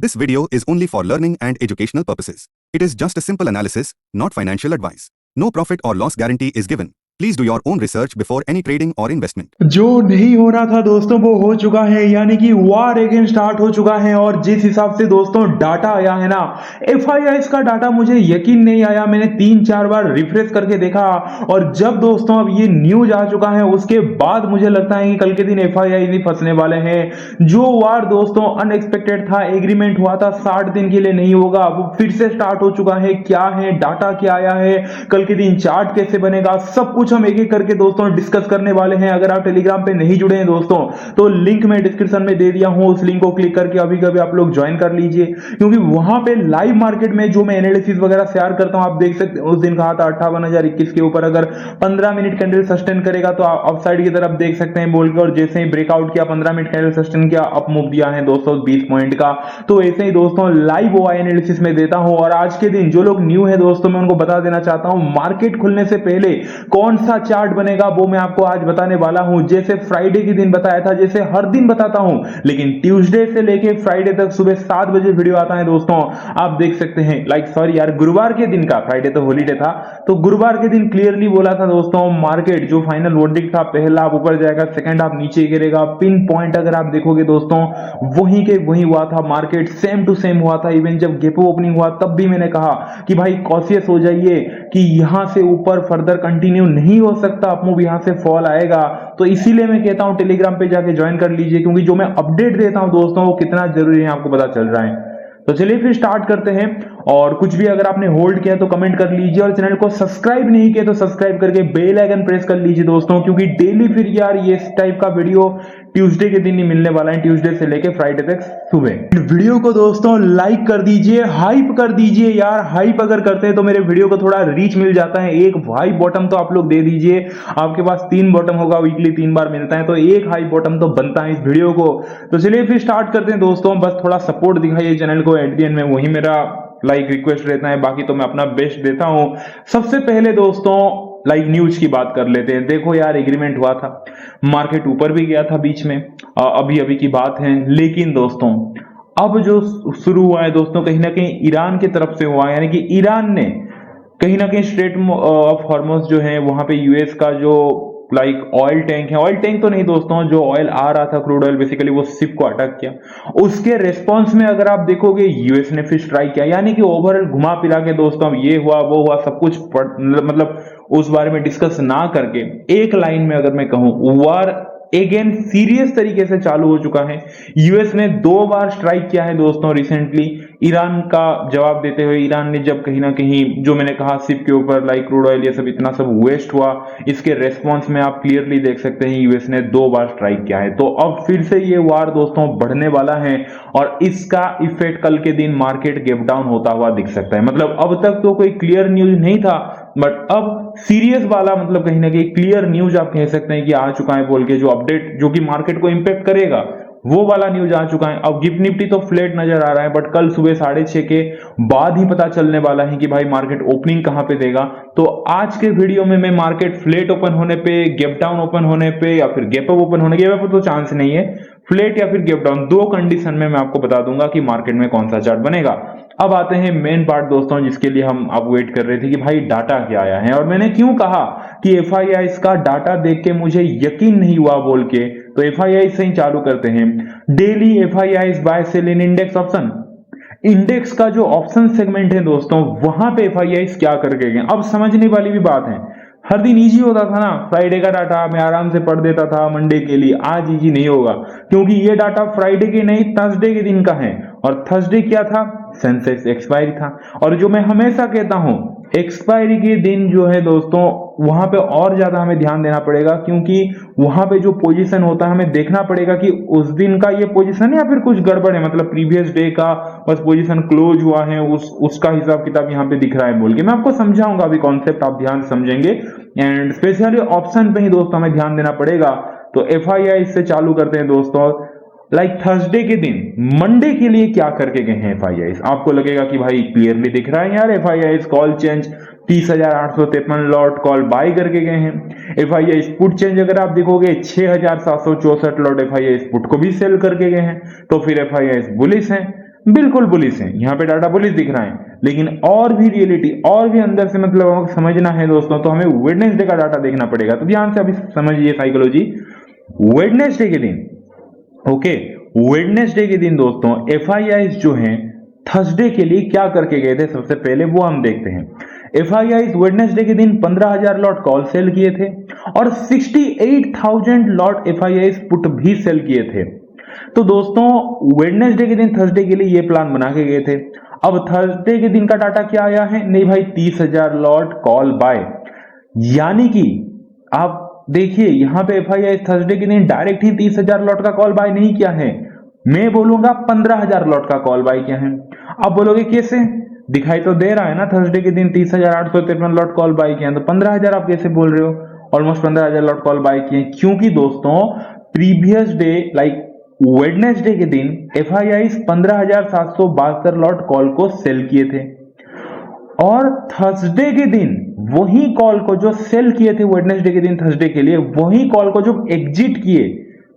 This video is only for learning and educational purposes. It is just a simple analysis, not financial advice. No profit or loss guarantee is given. Please do your own research before any trading or investment. जो नहीं हो रहा था दोस्तों वो हो चुका है, यानी कि वार अगेन स्टार्ट हो चुका है। और जिस हिसाब से दोस्तों डाटा आया है ना, एफआईआई का डाटा, मुझे यकीन नहीं आया। मैंने 3-4 बार रिफ्रेश करके देखा और जब दोस्तों अब ये न्यूज आ चुका है उसके बाद मुझे लगता है कि कल के दिन एफआईआई भी फंसने वाले हैं। जो वार दोस्तों अनएक्सपेक्टेड था, एग्रीमेंट हुआ था 60 दिन के लिए नहीं होगा, वो फिर से स्टार्ट हो चुका है। क्या है डाटा, क्या आया है, कल के दिन चार्ट कैसे बनेगा, सब कुछ हम एक एक करके दोस्तों डिस्कस करने वाले हैं। अगर आप टेलीग्राम पे नहीं जुड़े हैं दोस्तों तो लिंक मैं डिस्क्रिप्शन में दे दिया हूं, उस लिंक को क्लिक करके अभी कभी आप लोग ज्वाइन कर लीजिए, क्योंकि वहां पे लाइव मार्केट में जो मैं एनालिसिस वगैरह शेयर करता हूं, आप देख सकते हैं उस दिन कहा था 58,021 के ऊपर अगर 15 मिनट कैंडल सस्टेन करेगा तो अपसाइड की तरफ देख सकते हैं बोल के, और जैसे ही ब्रेकआउट किया 15 मिनट कैंडल सस्टेन किया, अप मूव दिया है 220 पॉइंट का। तो ऐसे ही दोस्तों लाइव ओआई एनालिसिस में देता हूं। और आज के दिन जो लोग न्यू है दोस्तों, मैं उनको बता देना चाहता हूं मार्केट खुलने से पहले कौन सा चार्ट बनेगा वो मैं आपको आज बताने वाला हूं। जैसे फ्राइडे के दिन बताया था, जैसे हर दिन बताता हूं, लेकिन ट्यूसडे से लेके फ्राइडे तक सुबह 7 बजे वीडियो आता है दोस्तों, आप देख सकते हैं। सॉरी यार, गुरुवार के दिन का, फ्राइडे तो हॉलीडे था, तो गुरुवार के दिन क्लियरली बोला था दोस्तों मार्केट जो फाइनल वर्डिक्ट था, पहला आप ऊपर जाएगा, सेकंड आप नीचे गिरेगा। पिन पॉइंट अगर आप देखोगे दोस्तों वहीं के वहीं हुआ था, मार्केट सेम टू सेम हुआ था। इवन जब गेप ओपनिंग हुआ तब भी मैंने कहा कि भाई कॉशियस हो जाइए कि यहां से ऊपर फर्दर कंटिन्यू नहीं हो सकता, अपमूव यहां से फॉल आएगा। तो इसीलिए मैं कहता हूं टेलीग्राम पे जाके ज्वाइन कर लीजिए, क्योंकि जो मैं अपडेट देता हूं दोस्तों वो कितना जरूरी है आपको पता चल रहा है। तो चलिए फिर स्टार्ट करते हैं। और कुछ भी अगर आपने होल्ड किया तो कमेंट कर लीजिए, और चैनल को सब्सक्राइब नहीं किया तो सब्सक्राइब करके बेल आइकन प्रेस कर लीजिए दोस्तों, क्योंकि डेली फिर यार ये टाइप का वीडियो ट्यूसडे के दिन ही मिलने वाला है, ट्यूसडे से लेके फ्राइडे तक सुबह। वीडियो को दोस्तों लाइक कर दीजिए, हाइप कर दीजिए यार। हाइप अगर करते हैं तो मेरे वीडियो को थोड़ा रीच मिल जाता है। एक हाई बॉटम तो आप लोग दे दीजिए, आपके पास 3 बॉटम होगा, वीकली 3 बार मिलता है, तो एक हाई बॉटम तो बनता है इस वीडियो को। तो चलिए फिर स्टार्ट करते हैं दोस्तों। बस थोड़ा सपोर्ट दिखाइए चैनल को, एट द एंड में वही मेरा रिक्वेस्ट रहता है, बाकी तो मैं अपना बेस्ट देता हूं। सबसे पहले दोस्तों न्यूज की बात कर लेते हैं। देखो यार, एग्रीमेंट हुआ था, मार्केट ऊपर भी गया था बीच में, अभी अभी की बात है। लेकिन दोस्तों अब जो शुरू हुआ है दोस्तों, कहीं ना कहीं ईरान की तरफ से हुआ है, यानी कि ईरान ने कहीं ना कहीं स्ट्रेट ऑफ हॉर्मुज़ जो है वहां पे यूएस का जो ऑयल टैंक है, ऑयल टैंक तो नहीं दोस्तों, जो ऑयल आ रहा था क्रूड ऑयल बेसिकली, वो शिप को अटैक किया। उसके रेस्पॉन्स में अगर आप देखोगे यूएस ने फिर स्ट्राइक किया, यानी कि ओवरऑल घुमा फिरा के दोस्तों अब ये हुआ वो हुआ सब कुछ मतलब उस बारे में डिस्कस ना करके एक लाइन में अगर मैं कहूं, वार अगेन सीरियस तरीके से चालू हो चुका है। यूएस ने 2 बार स्ट्राइक किया है दोस्तों रिसेंटली, ईरान का जवाब देते हुए। ईरान ने जब कहीं ना कहीं जो मैंने कहा शिप के ऊपर क्रूड ऑयल ये सब इतना सब वेस्ट हुआ, इसके रेस्पॉन्स में आप क्लियरली देख सकते हैं यूएस ने 2 बार स्ट्राइक किया है। तो अब फिर से ये वार दोस्तों बढ़ने वाला है, और इसका इफेक्ट कल के दिन मार्केट गैप डाउन होता हुआ दिख सकता है। मतलब अब तक तो कोई क्लियर न्यूज नहीं था, बट अब सीरियस वाला कहीं ना कहीं क्लियर न्यूज आप कह सकते हैं कि आ चुका है बोल के, जो अपडेट जो कि मार्केट को इंपैक्ट करेगा वो वाला न्यूज आ चुका है। अब गिफ्ट निफ्टी तो फ्लैट नजर आ रहा है, बट कल सुबह 6:30 के बाद ही पता चलने वाला है कि भाई मार्केट ओपनिंग कहां पे देगा। तो आज के वीडियो में मैं मार्केट फ्लैट ओपन होने पे, गैप डाउन ओपन होने पे, या फिर गैप अप ओपन होने के, गैप अप तो चांस नहीं है, फ्लैट या फिर गैप डाउन, 2 कंडीशन में मैं आपको बता दूंगा कि मार्केट में कौन सा चार्ट बनेगा। अब आते हैं मेन पार्ट दोस्तों, जिसके लिए हम अब वेट कर रहे थे कि भाई डाटा क्या आया है, और मैंने क्यों कहा कि एफआईआई का डाटा देख के मुझे यकीन नहीं हुआ बोल के। तो एफआईआई से ही चालू करते हैं। डेली एफआईआई बाय सेल इन इंडेक्स ऑप्शन, इंडेक्स का जो ऑप्शन सेगमेंट है दोस्तों, वहां पे एफआईआई क्या करके गए, अब समझने वाली भी बात है। हर दिन इजी होता था ना, फ्राइडे का डाटा मैं आराम से पढ़ देता था मंडे के लिए, आज इजी नहीं होगा, क्योंकि ये डाटा फ्राइडे के नहीं थर्सडे के दिन का है। और थर्सडे क्या था, सेंसेक्स एक्सपायरी था। और जो मैं हमेशा कहता हूं, एक्सपायरी के दिन जो है दोस्तों वहां पे और ज्यादा हमें ध्यान देना पड़ेगा, क्योंकि वहां पे जो पोजीशन होता है हमें देखना पड़ेगा कि उस दिन का ये पोजीशन है या फिर कुछ गड़बड़ है, मतलब प्रीवियस डे का बस पोजीशन क्लोज हुआ है, उसका हिसाब किताब यहाँ पे दिख रहा है बोल के। मैं आपको समझाऊंगा अभी कॉन्सेप्ट, आप ध्यान समझेंगे, एंड स्पेशली ऑप्शन पे ही दोस्तों हमें ध्यान देना पड़ेगा। तो एफआईआई से चालू करते हैं दोस्तों। थर्सडे के दिन मंडे के लिए क्या करके गए हैं एफआईआई, आपको लगेगा कि भाई क्लियरली दिख रहा है यार, FII call change 30,853 lot call buy करके गए हैं। एफआईआई पुट चेंज अगर आप देखोगे 6,764 लॉट एफआईआई पुट को भी सेल करके गए हैं, तो फिर एफआईआई बुलिश है। बिल्कुल बुलिश है, यहाँ पे डाटा बुलिश दिख रहा है, लेकिन और भी रियलिटी और भी अंदर से मतलब हमें समझना है दोस्तों, तो हमें वेडनेसडे का डाटा देखना पड़ेगा। तो ध्यान से अभी समझिए साइकोलॉजी। वेडनेसडे के दिन, ओके, वेडनेसडे के दिन दोस्तों एफआईआईज जो हैं थर्सडे के लिए क्या करके गए थे, सबसे पहले वो हम देखते हैं। एफआईआईज वेडनेसडे के दिन 15,000 लॉट कॉल सेल किए थे और 68,000 लॉट एफआईआईज पुट भी सेल किए थे। तो दोस्तों वेडनेसडे के दिन थर्सडे के लिए ये प्लान बना के गए थे। अब थर्सडे के दिन का डाटा क्या आया है, नहीं भाई 30,000 लॉट कॉल बाय, यानी कि आप देखिए यहां पे एफआईआई थर्सडे के दिन डायरेक्ट ही 30,000 लॉट का कॉल बाय नहीं किया है, मैं बोलूंगा 15,000 लॉट का कॉल बाय किया है। अब बोलोगे कैसे, दिखाई तो दे रहा है ना थर्सडे के दिन 30,853 लॉट कॉल बाय किया, तो 15,000 आप कैसे बोल रहे हो, ऑलमोस्ट 15,000 लॉट कॉल बाय किए, क्योंकि दोस्तों प्रीवियस डे लाइक वेडनेसडे के दिन एफआईआई 15,772 लॉट कॉल को सेल किए थे और थर्सडे के दिन वही कॉल को जो सेल किए थे वेडनेसडे के दिन थर्सडे के लिए, वही कॉल को जो एग्जिट किए,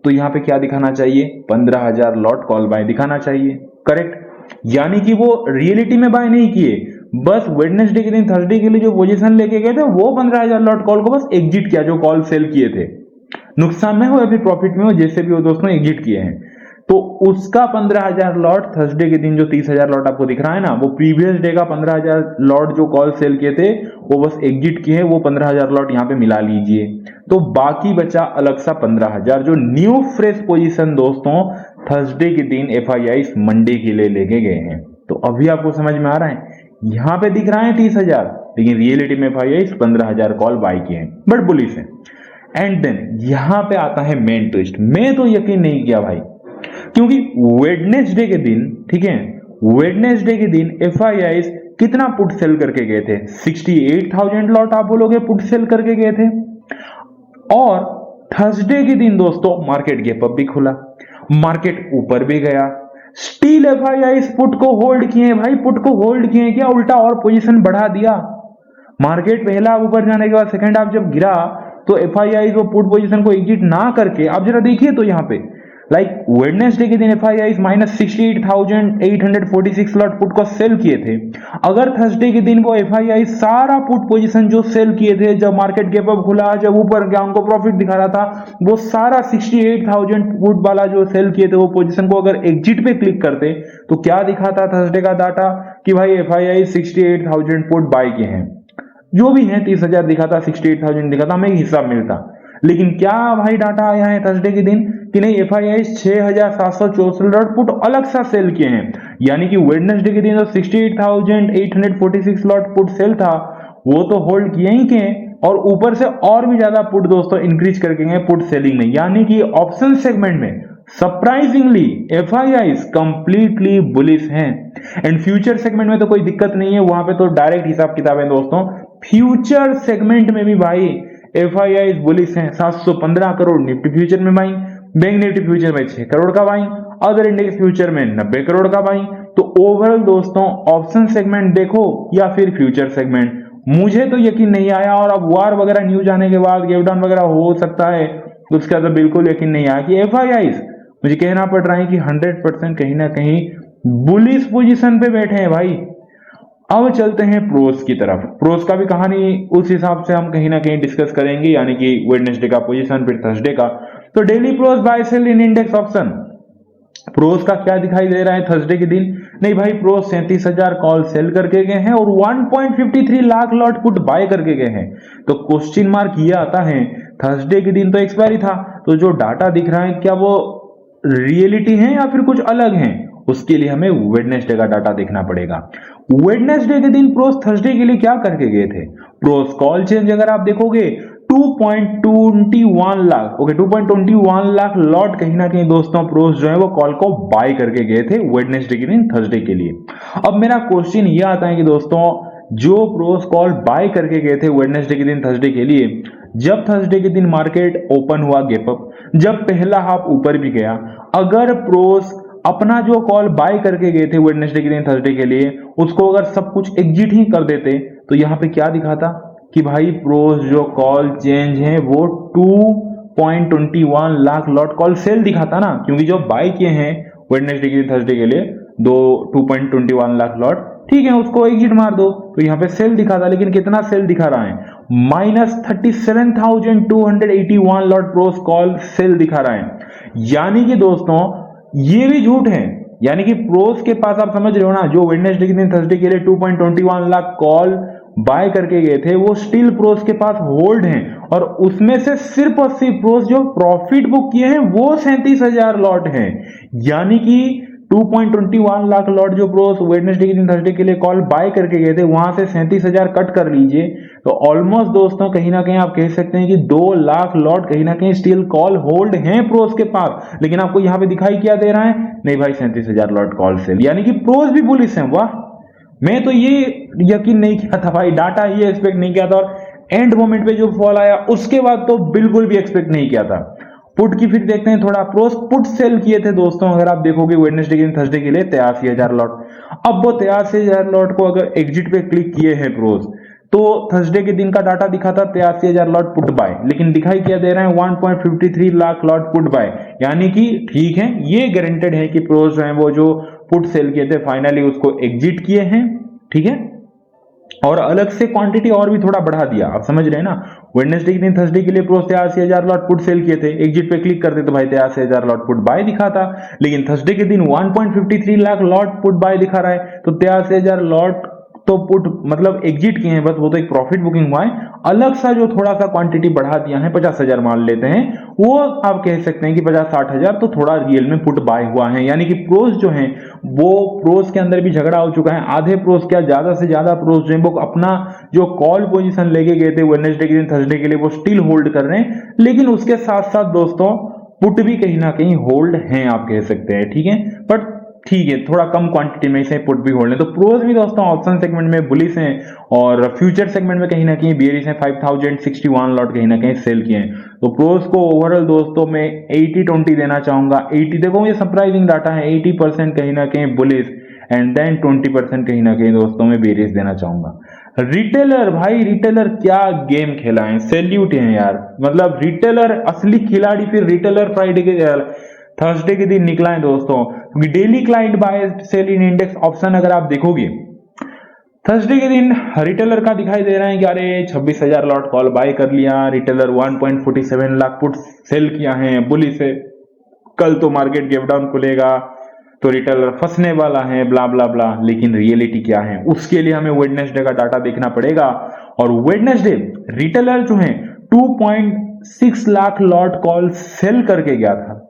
तो यहां पे क्या दिखाना चाहिए, 15,000 लॉट कॉल बाय दिखाना चाहिए, करेक्ट। यानी कि वो रियलिटी में बाय नहीं किए, बस वेडनेसडे के दिन थर्सडे के लिए जो पोजीशन लेके गए थे वो 15,000 लॉट कॉल को बस एग्जिट किया, जो कॉल सेल किए थे, नुकसान में हो या फिर प्रॉफिट में हो, जैसे भी हो दोस्तों एग्जिट किए हैं, तो उसका 15,000 लॉट थर्सडे के दिन जो 30,000 लॉट आपको दिख रहा है ना, वो प्रीवियस डे का 15,000 लॉट जो कॉल सेल किए थे वो बस एग्जिट किए हैं, वो 15,000 लॉट यहां पे मिला लीजिए, तो बाकी बचा अलग सा 15,000 जो न्यू फ्रेश पोजीशन दोस्तों थर्सडे के दिन एफआईआई मंडे के लिए लेके गए हैं। तो अभी आपको समझ में आ रहा है, यहां पे दिख रहा है 30,000, लेकिन रियलिटी में एफआईआई 15,000 कॉल बाय किए हैं, बट बुलिश है। एंड देन यहां पे आता है मेन ट्विस्ट, मैं तो यकीन नहीं किया भाई, क्योंकि वेडनेसडे के दिन, ठीक है, वेडनेसडे के दिन एफआईआई कितना पुट सेल करके गए थे, 68,000 लॉट आप बोलोगे पुट सेल करके गए थे, और थर्सडे के दिन दोस्तों मार्केट गैप अप भी खुला, मार्केट ऊपर भी गया, स्टील एफआईआई पुट को होल्ड किए भाई, पुट को होल्ड किए, क्या उल्टा और पोजीशन बढ़ा दिया, मार्केट पहला ऊपर जाने के बाद सेकंड हाफ जब गिरा तो एफआईआई वो पुट पोजीशन को एग्जिट ना करके, आप जरा देखिए तो यहां पे लाइक वेडनेसडे के दिन एफआईआई -68,846 लॉट पुट को सेल किए थे, अगर थर्सडे के दिन वो एफआईआई सारा पुट पोजीशन जो सेल किए थे, जब मार्केट गैप अप खुला, जब ऊपर गया उनको प्रॉफिट दिखा रहा था, वो सारा 68,000 पुट वाला जो सेल किए थे वो पोजीशन को अगर एग्जिट पे क्लिक करते तो क्या दिखाता थर्सडे का डाटा कि भाई एफआईआई 68,000 पुट बाय किए हैं, जो भी है 30,000 दिखाता, 68,000 दिखाता, हमें हिसाब मिलता, लेकिन क्या भाई डाटा आया है थर्सडे के दिन कि नहीं एफआईआई 6,764 लॉट पुट अलग सा सेल किए हैं, यानी कि वेडनेसडे के दिन जो 68,846 लॉट पुट सेल था वो तो होल्ड किए ही किए, और ऊपर से और भी ज्यादा पुट दोस्तों इंक्रीज करके गए पुट सेलिंग में, यानी कि ऑप्शन सेगमेंट में सरप्राइजिंगली एफआईआई कंप्लीटली बुलिश हैं। एंड फ्यूचर सेगमेंट में तो कोई दिक्कत नहीं है, वहां पे तो डायरेक्ट हिसाब किताब है दोस्तों, फ्यूचर सेगमेंट में भी भाई एफआईआई बुलिश हैं, 715 करोड़ निफ्टी फ्यूचर में बाइंग, बैंक निफ्टी फ्यूचर में 6 करोड़ का बाइंग, अदर इंडेक्स फ्यूचर में 90 करोड़ का बाइंग। तो ओवरऑल दोस्तों ऑप्शन सेगमेंट देखो या फिर फ्यूचर सेगमेंट, मुझे तो यकीन नहीं आया, और अब वार वगैरह न्यूज आने के बाद गैप डाउन वगैरह हो सकता है, उसका तो बिल्कुल यकीन नहीं आया कि एफआईआई, मुझे कहना पड़ रहा है कि 100% कहीं ना कहीं बुलिश पोजीशन पे बैठे हैं भाई। अब चलते हैं प्रोस की तरफ, प्रोस का भी कहानी उस हिसाब से हम कहीं ना कहीं डिस्कस करेंगे, यानी कि वेडनेसडे का पोजीशन फिर थर्सडे का। तो डेली प्रोस बाय सेल इन इंडेक्स ऑप्शन, प्रोस का क्या दिखाई दे रहा है थर्सडे के दिन, नहीं भाई प्रोस 37,000 कॉल सेल करके गए हैं और 1.53 लाख लॉट पुट बाय करके गए हैं। तो क्वेश्चन मार्क ये आता है, थर्सडे के दिन तो एक्सपायरी था, तो जो डाटा दिख रहा है क्या वो रियलिटी है या फिर कुछ अलग है, उसके लिए हमें वेडनेसडे का डाटा देखना पड़ेगा। वेडनेसडे के दिन प्रोस थर्सडे के लिए क्या करके गए थे, प्रोस कॉल चेंज अगर आप देखोगे 2.21 लाख, ओके 2.21 लाख लॉट कहीं ना कहीं दोस्तों प्रोस जो है वो कॉल को बाय करके गए थे वेडनेसडे के दिन थर्सडे के लिए। अब मेरा क्वेश्चन ये आता है कि दोस्तों जो प्रोस कॉल बाय करके गए थे वेडनेसडे के दिन थर्सडे के लिए, जब थर्सडे के दिन मार्केट ओपन हुआ गैप अप, जब पहला हाफ ऊपर भी गया, अगर प्रोस अपना जो कॉल बाय करके गए थे वेडनेसडे के दिन थर्सडे के लिए उसको अगर सब कुछ एग्जिट ही कर देते, तो यहां पे क्या दिखाता कि भाई प्रोस जो कॉल चेंज है वो 2.21 लाख लॉट कॉल सेल दिखाता ना, क्योंकि जो बाय किए हैं वेडनेसडे के दिन थर्सडे के लिए दो 2.21 लाख लॉट, ठीक है, उसको एग्जिट मार दो। तो यहाँ पे सेल दिखा था, लेकिन कितना सेल दिखा रहा है, -37,281 लॉट प्रोस कॉल सेल दिखा रहा है। यानी कि दोस्तों ये भी झूठ है, यानी कि प्रोस के पास, आप समझ रहे हो ना, जो वेडनेसडे के दिन थर्सडे के लिए 2.21 लाख कॉल बाय करके गए थे, वो स्टिल प्रोस के पास होल्ड हैं, और उसमें से सिर्फ और सिर्फ प्रोस जो प्रॉफिट बुक किए हैं वो 37,000 लॉट हैं। यानी कि 2.21 लाख लॉट जो प्रोस वेडनेसडे के दिन थर्सडे के लिए कॉल बाय करके गए थे, वहां से 37,000 कट कर लीजिए, तो ऑलमोस्ट दोस्तों कहीं ना कहीं आप कह सकते हैं कि 2 लाख लॉट कहीं ना कहीं स्टिल कॉल होल्ड हैं प्रोस के पास। लेकिन आपको यहां पे दिखाई क्या दे रहा है, नहीं भाई 37,000 लॉट कॉल सेल, यानी कि प्रोस भी बुलिश है। वाह, मैं तो ये यकीन नहीं किया था भाई, डाटा ये एक्सपेक्ट नहीं किया था, और एंड मोमेंट पे जो फॉल आया उसके बाद तो बिल्कुल भी एक्सपेक्ट नहीं किया था। पुट की फिर देखते हैं थोड़ा, प्रोस पुट सेल किए थे दोस्तों, अगर आप देखोगे वेडनेसडे के दिन थर्सडे के लिए 83,000 लॉट। अब वो 83,000 लॉट को अगर एग्जिट पे क्लिक किए हैं प्रोस, तो थर्सडे के दिन का डाटा दिखा था 83,000 लॉट पुट बाय, लेकिन दिखाई क्या दे रहे हैं 1.53 लाख लॉट पुट बाय। यानी कि ठीक है, ये गारंटेड है कि प्रोस जो है वो जो पुट सेल किए थे फाइनली उसको एग्जिट किए हैं, ठीक है, और अलग से क्वांटिटी और भी थोड़ा बढ़ा दिया। आप समझ रहे हैं ना, वेडनेसडे के दिन थर्सडे के लिए प्रोस 83,000 लॉट पुट सेल किए थे, एग्जिट पे क्लिक करते तो भाई 83,000 लॉट पुट बाय दिखा था, लेकिन थर्सडे के दिन 1.53 लाख लॉट पुट बाय दिखा रहा है, तो 83,000 लॉट तो पुट मतलब एग्जिट किए हैं, बस वो तो एक प्रॉफिट बुकिंग हुआ है। अलग सा जो थोड़ा सा क्वांटिटी बढ़ा दिया है, 50,000 मान लेते हैं, वो आप कह सकते हैं कि 50-60,000 तो थोड़ा रियल में पुट बाय हुआ है। यानी कि प्रोस जो है वो प्रोस के अंदर भी झगड़ा हो चुका है, आधे प्रोस क्या ज्यादा से ज्यादा प्रोस जो है वो अपना जो कॉल पोजीशन लेके गए थे वेडनेसडे के दिन थर्सडे के लिए वो स्टिल होल्ड कर रहे हैं, लेकिन उसके साथ साथ दोस्तों पुट भी कहीं ना कहीं होल्ड हैं, आप कह सकते हैं, ठीक है, बट ठीक है थोड़ा कम क्वांटिटी में इसे पुट भी होल्ड है। तो प्रोस भी दोस्तों ऑप्शन सेगमेंट में बुलिश हैं, और फ्यूचर सेगमेंट में कहीं ना कहीं बेरिश हैं, 5,061 लॉट कहीं ना कहीं सेल किए हैं। तो प्रोस को ओवरऑल दोस्तों में 80-20 देना चाहूंगा। 80 देखो, ये सरप्राइजिंग डाटा है, 80% कहीं ना कहीं बुलिश एंड देन 20% कहीं ना कहीं दोस्तों में बेरिश देना चाहूंगा। रिटेलर भाई, रिटेलर क्या गेम खेला है, सैल्यूट है यार, मतलब रिटेलर असली खिलाड़ी फिर रिटेलर फ्राइडे के थर्सडे के दिन निकला है दोस्तों, क्योंकि डेली क्लाइंट बाय सेल इन इंडेक्स ऑप्शन अगर आप देखोगे थर्सडे के दिन रिटेलर का दिखाई दे रहा है कि अरे 26,000 लॉट कॉल बाय कर लिया, रिटेलर 1.47 लाख पुट सेल किया है, बुलिश है, कल तो मार्केट गैप डाउन खुलेगा तो रिटेलर फंसने वाला है, ब्ला ब्ला ब्ला। लेकिन रियलिटी क्या है, उसके लिए हमें वेडनेसडे का डाटा देखना पड़ेगा, और वेडनेसडे रिटेलर जो है 2.6 लाख लॉट कॉल सेल करके गया था,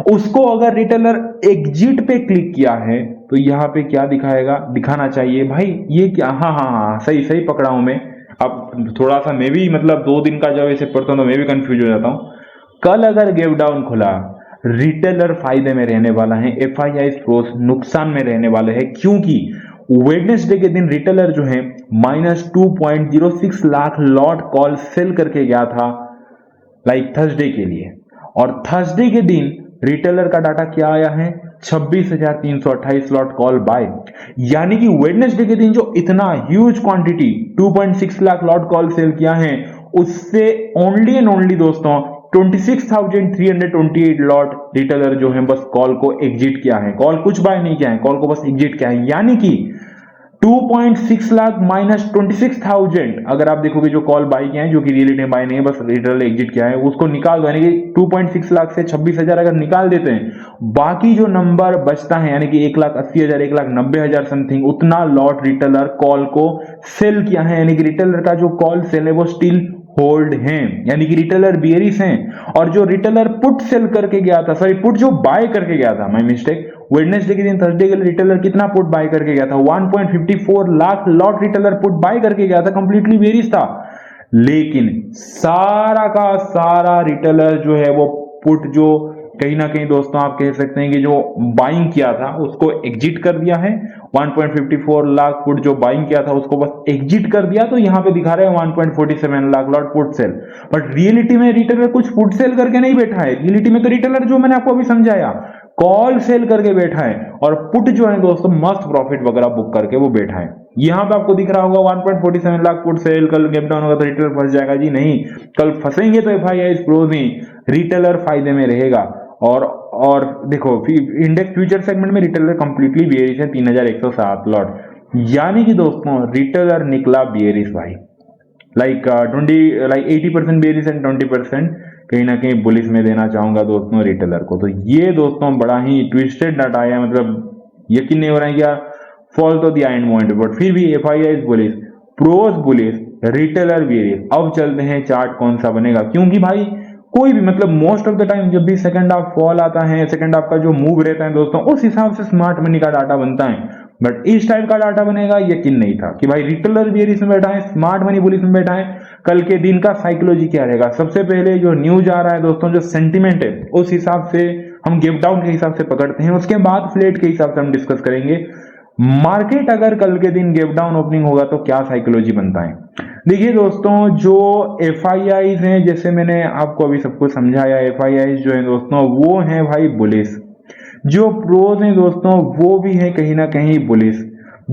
उसको अगर रिटेलर एग्जिट पे क्लिक किया है तो यहां पे क्या दिखाएगा, दिखाना चाहिए भाई ये क्या, हाँ हाँ हाँ सही सही पकड़ा हूं मैं। अब थोड़ा सा मैं भी मतलब 2 दिन का जब इसे पढ़ता हूं तो मैं भी कंफ्यूज हो जाता हूं। कल अगर गैप डाउन खुला, रिटेलर फायदे में रहने वाला है, एफआईआई प्रोस नुकसान में रहने वाले हैं, क्योंकि वेडनेसडे के दिन रिटेलर जो है -2.06 लाख लॉट कॉल सेल करके गया था लाइक थर्सडे के लिए, और थर्सडे के दिन रिटेलर का डाटा क्या आया है 26,328 लॉट कॉल बाय। यानी कि वेडनेसडे के दिन जो इतना huge quantity 2.6 lakh lot call sell किया है, उससे ओनली एंड ओनली दोस्तों 26,328 लॉट रिटेलर जो है बस कॉल को एग्जिट किया है, कॉल कुछ बाय नहीं किया है, कॉल को बस एग्जिट किया है। यानी कि 2.6 लाख माइनस 26,000 अगर आप देखोगे जो कॉल बाय किया है, जो कि रियलिटी में बाय नहीं है, बस रिटेलर एग्जिट किया है, उसको निकाल दो, यानी कि 2.6 लाख से 26,000 अगर निकाल देते हैं, बाकी जो नंबर बचता है यानी कि 1,80,000 1,90,000 समथिंग, उतना लॉट रिटेलर कॉल को सेल किया है। यानी कि रिटेलर का जो कॉल सेल है वो स्टिल होल्ड हैं, यानी कि रिटेलर बियरिश हैं। और जो रिटेलर पुट सेल करके गया था, सॉरी पुट जो बाय करके गया था, माय मिस्टेक, वेडनेसडे के दिन थर्सडे के लिए रिटेलर कितना पुट बाय करके गया था 1.54 lakh lot retailer put buy करके गया था, कंप्लीटली बेरिश था। लेकिन सारा का सारा रिटेलर जो है वो पुट जो कहीं ना कहीं दोस्तों आप कह सकते हैं कि जो बाइंग किया था उसको एग्जिट कर दिया है। 1.54 लाख पुट जो बाइंग किया था उसको बस एग्जिट कर दिया, तो यहां पे दिखा रहे हैं 1.47 lakh lot put sell. But reality में रिटेलर कुछ पुट सेल करके नहीं बैठा है, रियलिटी में तो रिटेलर जो मैंने आपको अभी समझाया कॉल सेल करके बैठा है, और पुट जो है दोस्तों मस्त प्रॉफिट वगैरह बुक करके वो बैठा है। यहां पे आपको दिख रहा होगा 1.47 लाख पुट सेल, कल गैप डाउन होगा तो रिटेलर फंस जाएगा जी, नहीं, कल फंसेंगे तो एफआईआई क्लोज ही, रिटेलर फायदे में रहेगा। और देखो इंडेक्स फ्यूचर सेगमेंट में रिटेलर कंप्लीटली बियरिश है 3107 लॉट, यानी कि दोस्तों रिटेलर निकला बियरिश भाई, लाइक 80% बेरिस एंड 20% कहीं ना कहीं बुलिश में देना चाहूंगा दोस्तों रिटेलर को। तो ये दोस्तों बड़ा ही ट्विस्टेड डाटा आया, मतलब यकीन नहीं हो रहा है क्या फॉल तो दिया एंड पॉइंट, बट फिर भी FII bullish, pros bullish, retailer bearish. अब चलते हैं चार्ट कौन सा बनेगा, क्योंकि भाई कोई भी मतलब मोस्ट ऑफ द टाइम जब भी सेकंड हाफ फॉल आता है, सेकंड हाफ का जो मूव रहता है दोस्तों, उस हिसाब से स्मार्ट मनी का डाटा बनता है। बट इस टाइप का डाटा बनेगा यकीन नहीं था कि भाई रिटेलर बियरिश में बैठा है, स्मार्ट मनी बुलिश में बैठा है। कल के दिन का साइकोलॉजी क्या रहेगा, सबसे पहले जो न्यूज आ रहा है दोस्तों, जो सेंटिमेंट है उस हिसाब से हम गिव डाउन के हिसाब से पकड़ते हैं, उसके बाद फ्लेट के हिसाब से हम डिस्कस करेंगे। मार्केट अगर कल के दिन गिव डाउन ओपनिंग होगा तो क्या साइकोलॉजी बनता है। देखिए दोस्तों, जो एफआईआई हैं, जैसे मैंने आपको अभी सबको समझाया, एफआईआई जो है दोस्तों वो है भाई बुलिश, जो प्रोज हैं दोस्तों वो भी है कहीं ना कहीं बुलिश।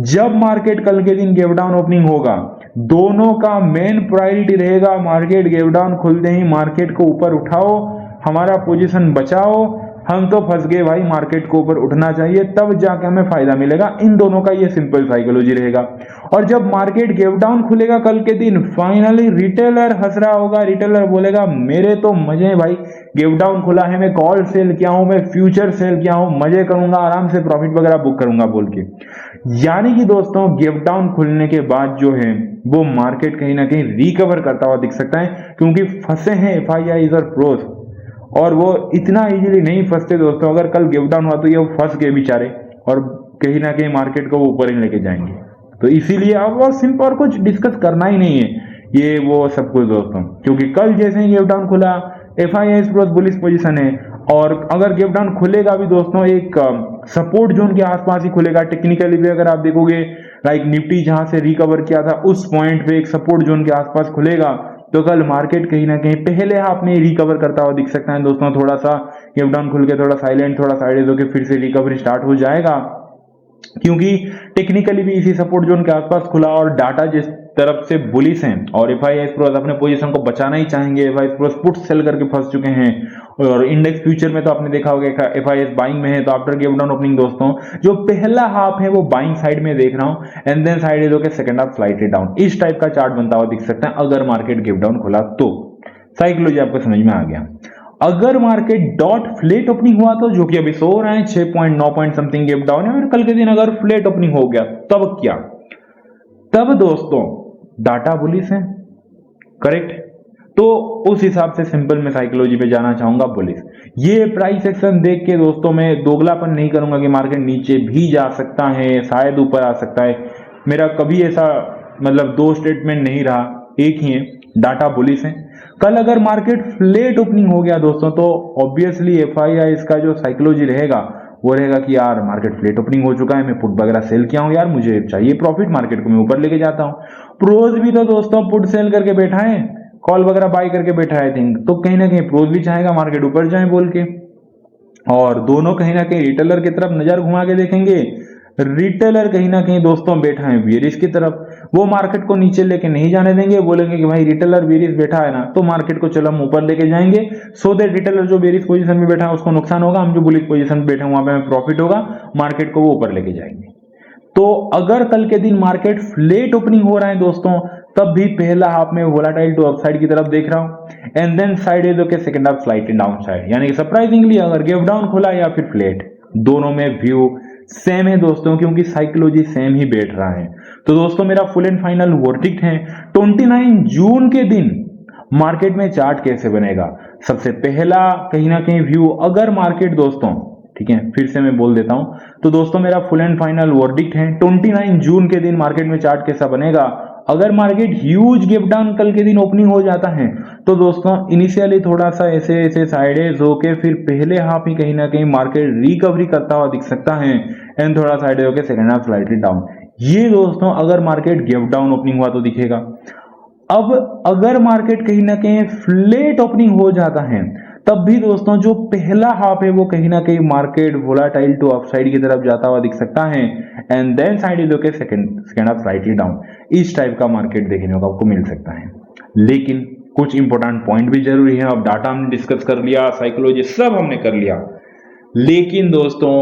जब मार्केट कल के दिन गिव डाउन ओपनिंग होगा, दोनों का मेन प्रायोरिटी रहेगा मार्केट गिव डाउन खुलते ही मार्केट को ऊपर उठाओ, हमारा पोजीशन बचाओ, हम तो फंस गए भाई, मार्केट को ऊपर उठना चाहिए, तब जाके हमें फायदा मिलेगा। इन दोनों का ये सिंपल साइकोलॉजी रहेगा। और जब मार्केट गिव डाउन खुलेगा कल के दिन, फाइनली रिटेलर हंस रहा होगा, रिटेलर बोलेगा मेरे तो मजे हैं भाई, गिव डाउन खुला है, मैं कॉल सेल किया हूं, मैं फ्यूचर सेल किया हूं, मजे करूंगा, आराम से प्रॉफिट वगैरह बुक करूंगा बोल के। यानी कि दोस्तों गिव डाउन खुलने के बाद जो है वो मार्केट कहीं ना कहीं रिकवर करता हुआ दिख सकता है, क्योंकि फंसे हैं एफआईआई और प्रोज, और वो इतना इजीली नहीं फंसते दोस्तों। अगर कल गिव डाउन हुआ तो ये फंस गए बेचारे, और कहीं ना कहीं मार्केट को वो ऊपर ही लेके जाएंगे। तो इसीलिए अब और सिंपल और कुछ डिस्कस करना ही नहीं है ये वो सब कुछ दोस्तों, क्योंकि कल जैसे ही गिव डाउन खुला, एफआईआई प्रोज बुलिश पोजीशन है, और अगर गिव डाउन खुलेगा भी दोस्तों एक सपोर्ट जोन के आसपास ही खुलेगा। टेक्निकली भी अगर आप देखोगे, लाइक निफ्टी जहां से रिकवर किया था उस पॉइंट पे एक सपोर्ट जोन के आसपास खुलेगा, तो कल मार्केट कहीं ना कहीं पहले हाफ में रिकवर करता हुआ दिख सकता है दोस्तों। थोड़ा सा गिव डाउन खुल के थोड़ा साइलेंट, थोड़ा साइड होकर फिर से रिकवरी स्टार्ट हो जाएगा, क्योंकि टेक्निकली भी इसी सपोर्ट जोन के आसपास खुला, और डाटा जिस तरफ से बुलिश हैं, और एफआईआई प्रोस अपने पोजीशन को बचाना ही चाहेंगे। एफआईआई प्रोस पुट सेल करके फंस चुके हैं, और इंडेक्स फ्यूचर में तो आपने देखा होगा एफआईआई बाइंग में है। तो आफ्टर गिव डाउन ओपनिंग दोस्तों जो पहला हाफ है वो बाइंग साइड में देख रहा हूं, and then side is okay, second half slightly down. इस टाइप का चार्ट बनता हुआ दिख सकता है अगर मार्केट गिव डाउन खुला तो। साइकोलॉजी आपको समझ में आ गया। अगर मार्केट डॉट फ्लेट ओपनिंग हुआ तो, जो कि अभी सो रहा है 6.9 पॉइंट समथिंग गिव डाउन है, और कल के दिन अगर फ्लेट ओपनिंग हो गया तब क्या, तब दोस्तों डाटा बुलिश है, करेक्ट। तो उस हिसाब से सिंपल मैं साइकोलॉजी पे जाना चाहूंगा बुलिश। ये प्राइस एक्शन देख के दोस्तों मैं दोगलापन नहीं करूंगा कि मार्केट नीचे भी जा सकता है, शायद ऊपर आ सकता है। मेरा कभी ऐसा मतलब दो स्टेटमेंट नहीं रहा, एक ही है, डाटा बुलिश है। कल अगर मार्केट फ्लेट ओपनिंग हो गया दोस्तों, तो ऑब्वियसली एफआईआई इसका जो साइकोलॉजी रहेगा वो रहेगा कि यार मार्केट फ्लेट ओपनिंग हो चुका है, मैं पुट वगैरह सेल किया हूं, यार मुझे चाहिए प्रॉफिट, मार्केट को मैं ऊपर लेके जाता हूं। प्रोज भी तो दोस्तों पुट सेल करके बैठा है, कॉल वगैरह बाय करके बैठा है, थिंक तो कहीं ना कहीं प्रोज भी चाहेगा मार्केट ऊपर जाए बोल के, और दोनों कहीं ना कहीं रिटेलर की तरफ नजर घुमा के देखेंगे। रिटेलर कहीं ना कहीं दोस्तों बैठा है बेरिश की तरफ, वो मार्केट को नीचे लेके नहीं जाने देंगे, बोलेंगे कि भाई रिटेलर बेरिश बैठा है ना, तो मार्केट को चलो हम ऊपर लेके जाएंगे, सो दैट रिटेलर जो बेरिश पोजीशन में बैठा है उसको नुकसान होगा, हम जो बुलिश पोजीशन में बैठे हैं वहां पे हमें प्रॉफिट होगा, मार्केट को वो ऊपर लेके जाएंगे। तो अगर कल के दिन मार्केट फ्लेट ओपनिंग हो रहा है दोस्तों, तब भी पहला हाफ में वोलाटाइल टू अपसाइड की तरफ देख रहा हूं, and then side is okay, second half slightly down side, यानी कि सरप्राइजिंगली अगर गिव डाउन खुला या फिर फ्लेट, दोनों में व्यू सेम है दोस्तों, क्योंकि साइकोलॉजी सेम ही बैठ रहा है। तो दोस्तों मेरा फुल एंड फाइनल वर्डिक्ट है 29 जून के दिन मार्केट में चार्ट कैसे बनेगा। सबसे पहला कहीं ना कहीं व्यू, अगर मार्केट दोस्तों, ठीक है फिर से मैं बोल देता हूं, तो दोस्तों मेरा फुल एंड फाइनल वर्डिक्ट है 29 जून के दिन मार्केट में चार्ट कैसा बनेगा। अगर मार्केट ह्यूज गिव डाउन कल के दिन ओपनिंग हो जाता है, तो दोस्तों इनिशियली थोड़ा सा ऐसे ऐसे साइडेज होके फिर पहले हाफ ही कहीं ना कहीं मार्केट रिकवरी करता हुआ दिख सकता है, एंड थोड़ा साइड होके सेकंड हाफ स्लाइटली डाउन। ये दोस्तों अगर मार्केट गिव डाउन ओपनिंग हुआ तो दिखेगा। अब अगर मार्केट कहीं ना कहीं फ्लेट ओपनिंग हो जाता है, तब भी दोस्तों जो पहला हाफ है वो कहीं ना कहीं मार्केट वोलाटाइल टू अपसाइड की तरफ जाता हुआ दिख सकता है, and then side is okay, second half slightly down. इस टाइप का मार्केट देखने को आपको मिल सकता है। लेकिन कुछ इंपॉर्टेंट पॉइंट भी जरूरी है। अब डाटा हमने डिस्कस कर लिया, साइकोलॉजी सब हमने कर लिया, लेकिन दोस्तों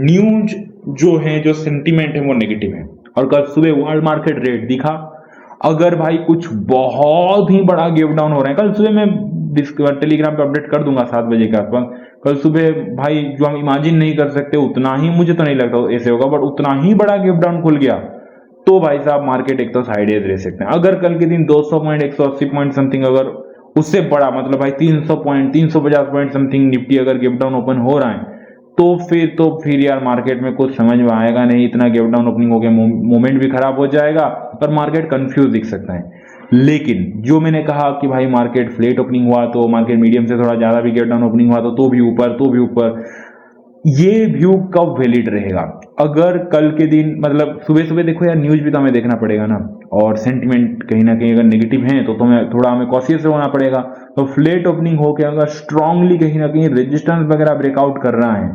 न्यूज जो है, जो सेंटीमेंट है वो नेगेटिव है। और कल सुबह वर्ल्ड मार्केट रेट दिखा, अगर भाई कुछ बहुत ही बड़ा गिव डाउन हो रहा है, कल सुबह मैं टेलीग्राम पे अपडेट कर दूंगा 7 बजे के आसपास। कल सुबह भाई जो हम इमेजिन नहीं कर सकते उतना ही, मुझे तो नहीं लगता ऐसे होगा, बट उतना ही बड़ा गिव डाउन खुल गया तो भाई साहब मार्केट एक तो साइडेज रह सकते हैं। अगर कल के दिन 200 पॉइंट 180 पॉइंट समथिंग, अगर उससे बड़ा मतलब भाई 300 पॉइंट 350 पॉइंट समथिंग निफ्टी अगर गिव डाउन ओपन हो रहा है तो फिर यार मार्केट में कुछ समझ में आएगा नहीं। इतना गिव डाउन ओपनिंग हो गया, मोमेंट भी खराब हो जाएगा और मार्केट कंफ्यूज दिख सकता है। लेकिन जो मैंने कहा कि भाई मार्केट फ्लैट ओपनिंग हुआ तो मार्केट मीडियम से थोड़ा ज्यादा भी गिव डाउन ओपनिंग हुआ तो भी ऊपर, ये व्यू कब वैलिड रहेगा? अगर कल के दिन मतलब सुबह सुबह देखो यार, न्यूज भी तो हमें देखना पड़ेगा ना, और सेंटिमेंट कहीं ना कहीं अगर नेगेटिव है तो हमें थोड़ा कॉशियस होना पड़ेगा। तो फ्लैट ओपनिंग होकर अगर स्ट्रांगली कहीं ना कहीं रेजिस्टेंस वगैरह ब्रेकआउट कर रहा है,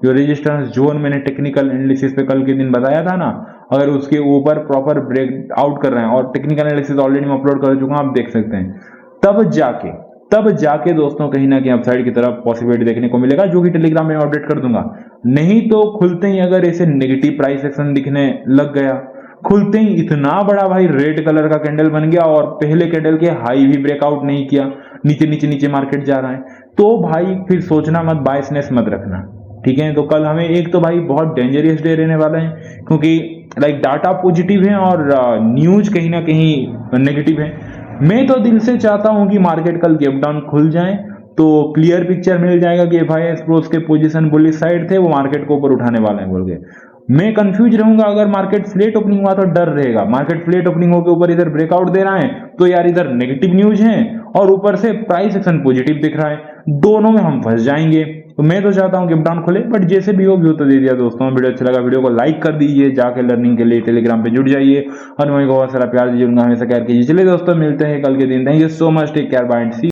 जो रेजिस्टेंस जोन मैंने टेक्निकल एनालिसिस पे कल के दिन बताया था ना, अगर उसके ऊपर प्रॉपर ब्रेक आउट कर रहे हैं, और टेक्निकल एनालिसिस ऑलरेडी मैं अपलोड कर चुका हूं, आप देख सकते हैं, तब जाके दोस्तों कहीं ना कहीं अपसाइड की तरफ पॉसिबिलिटी देखने को मिलेगा, जो कि टेलीग्राम में अपडेट कर दूंगा। नहीं तो खुलते ही अगर ऐसे नेगेटिव प्राइस एक्शन दिखने लग गया, खुलते ही इतना बड़ा भाई रेड कलर का कैंडल बन गया और पहले कैंडल के हाई भी ब्रेकआउट नहीं किया, नीचे मार्केट जा रहा है, तो भाई फिर सोचना मत, बायसनेस मत रखना, ठीक है। तो कल हमें एक तो भाई बहुत डेंजरस डे रहने वाला है, क्योंकि लाइक डाटा पॉजिटिव है और न्यूज कहीं ना कहीं नेगेटिव है। मैं तो दिल से चाहता हूं कि मार्केट कल गैप डाउन खुल जाए तो क्लियर पिक्चर मिल जाएगा कि एफआईआईएस प्रोस के पोजीशन बुलिश साइड थे, वो मार्केट को ऊपर उठाने वाले हैं बोल के। मैं कंफ्यूज रहूंगा अगर मार्केट फ्लैट ओपनिंग हुआ तो डर रहेगा। मार्केट फ्लैट ओपनिंग होकर ऊपर इधर ब्रेकआउट दे रहा है तो यार इधर नेगेटिव न्यूज है और ऊपर से प्राइस एक्शन पॉजिटिव दिख रहा है, दोनों में हम फंस जाएंगे। तो मैं तो चाहता हूं कि डाउन खुले, बट जैसे भी हो व्यू तो दे दिया दोस्तों। वीडियो अच्छा लगा वीडियो को लाइक कर दीजिए, जाके लर्निंग के लिए टेलीग्राम पे जुड़ जाइए और मैं बहुत सारा प्यार दीजिएगा, हमेशा केयर कीजिए। चलिए दोस्तों मिलते हैं कल के दिन, thank you so much, take care, bye.